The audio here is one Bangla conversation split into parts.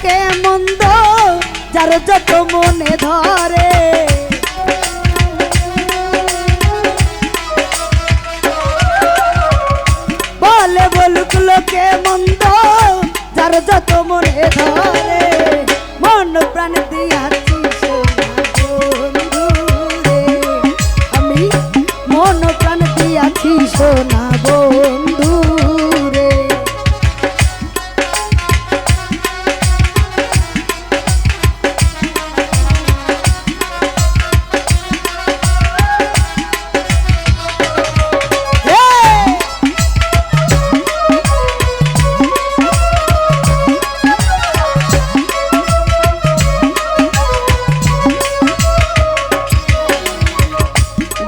লোকে মন্দ যার যত মনে ধরে, বলে বলুক লোকে মন্দ যার যত মনে ধরে, মন প্রাণ দিয়াছি বন্ধু রে, আমি মন প্রাণ দিয়াছি সোনা বন্ধু রে।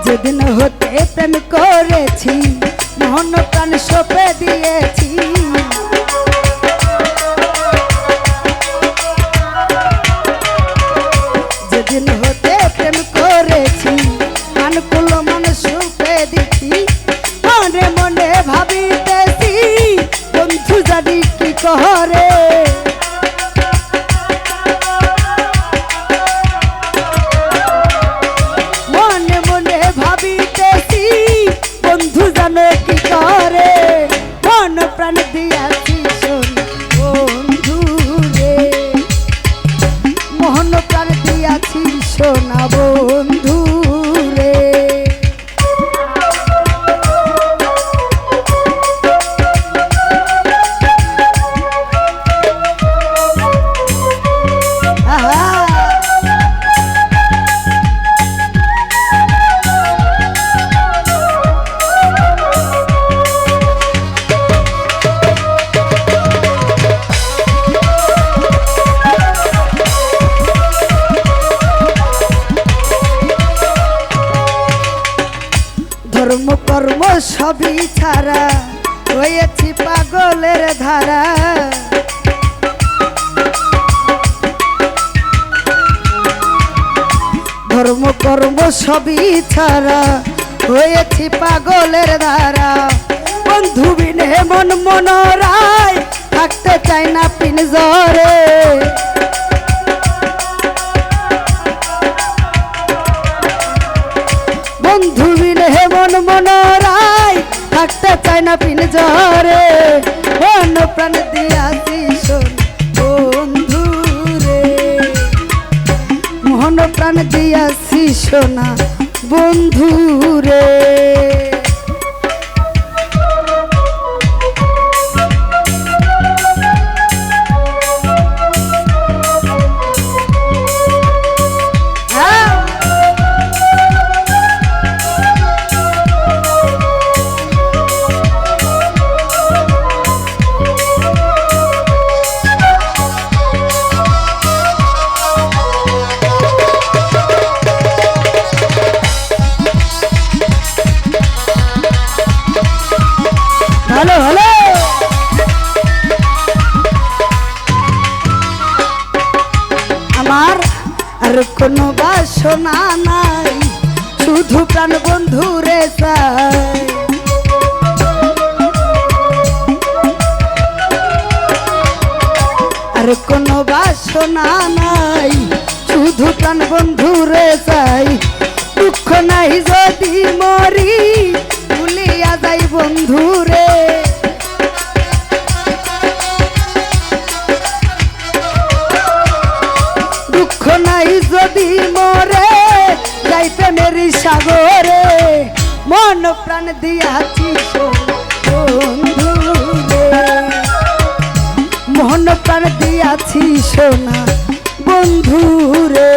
যেদিন হতে প্রেম করেছি মন প্রাণ সঁপে দিয়েছি, যেদিন হতে প্রেম করেছি আনকুল মন সঁপে দিছি, মনে মনে ভাবিতেছি বন্ধু জানি কি করে, বন্ধু জানে কি করে, মন প্রাণ দিয়াছি সোনা বন্ধু রে, মন প্রাণ দিয়াছি সোনা বন্ধু রে। ধর্ম কর্ম সবই ছাড়া হয়েছি পাগলের ধারা, ধর্ম কর্ম সবই ছাড়া হয়েছি পাগলের ধারা, বন্ধু বিনে মন মনোরায় থাকতে চাই না পিনজরে, বন্ধু বিনে মন মনোরায় থাকতে চাই না পিনজরে, মন প্রাণ দিয়াছি সোনা বন্ধু রে, মন প্রাণ দিয়াছি সোনা বন্ধু রে। হ্যালো হ্যালো, আমার আর কোনো বাসনা নাই, শুধু প্রাণ বন্ধু রে চাই, আর কোনো বাসনা নাই, শুধু প্রাণ বন্ধু রে চাই, দুঃখ নাই যদি মরি ভুলিয়া যাই বন্ধু রে, দুঃখ নাই যদি মরে যাই প্রেমের সাগরে, মন প্রাণ দিয়াছি বন্ধু রে, মন প্রাণ দিয়াছি সোনা বন্ধু রে।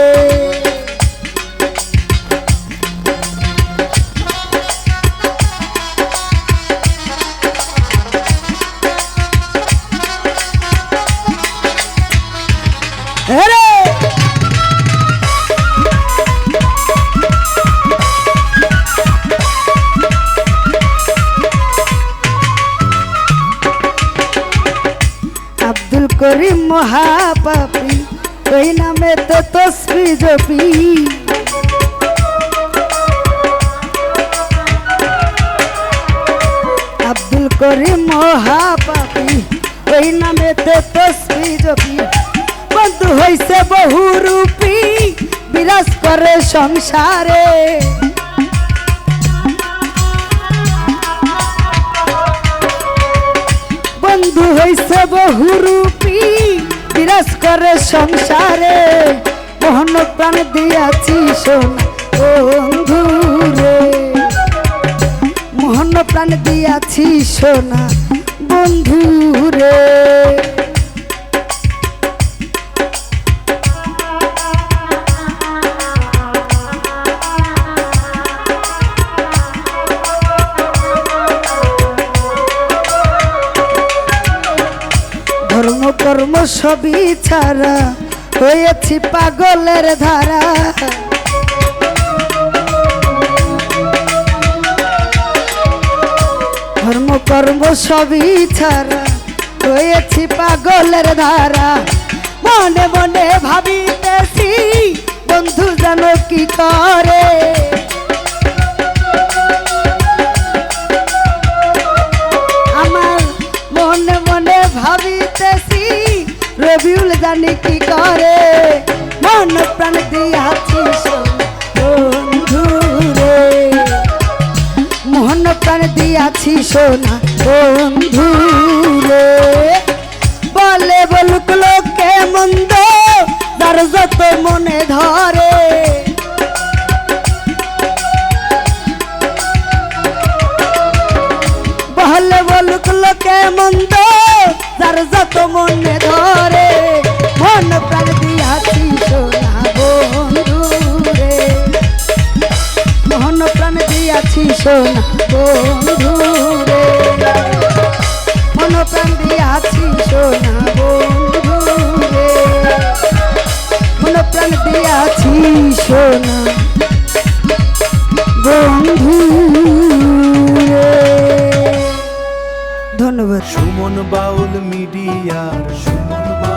আব্দুল করিম মহাপাপী ওই নামে তো তসবি জপি, আব্দুল করিম মহাপাপী ওই নামে তো তসবি জপি, করে সংসারে বন্ধু হইছে বহুরূপী বিরাজ করে সংসারে মোহন প্রাণ দিয়াছি সোনা বন্ধু রে মোহন প্রাণ দিয়াছি সোনা বন্ধু রে ধর্ম কর্ম সবই ছাড়া হয়েছি পাগলের ধারা ধর্ম কর্ম সবই ছাড়া হয়েছি পাগলের ধারা মনে মনে ভাবিতেছি বন্ধু জানো কি করে আমার মনে মনে ভাবিতেছি রবিউল জানি কি করে মন প্রাণ দিয়াছি বন্ধু রে মোহন প্রাণ দিয়াছি সোনা বন্ধু রে বলে বলুক লোকে মন্দ যার যত মনে ধরে বলে বলুক লোকে মন্দ যার যত মনে ধরে মন প্রাণ দিয়াছি সোনা বন্ধু রে মোহন প্রাণ দিয়াছি সোনা বন্ধু রে মন প্রাণ দিয়াছি সোনা বন্ধু রে মন প্রাণ দিয়াছি সোনা বন্ধু রে ধন্যবাদ সুমন বাউল মিডিয়ার সুমন বাউল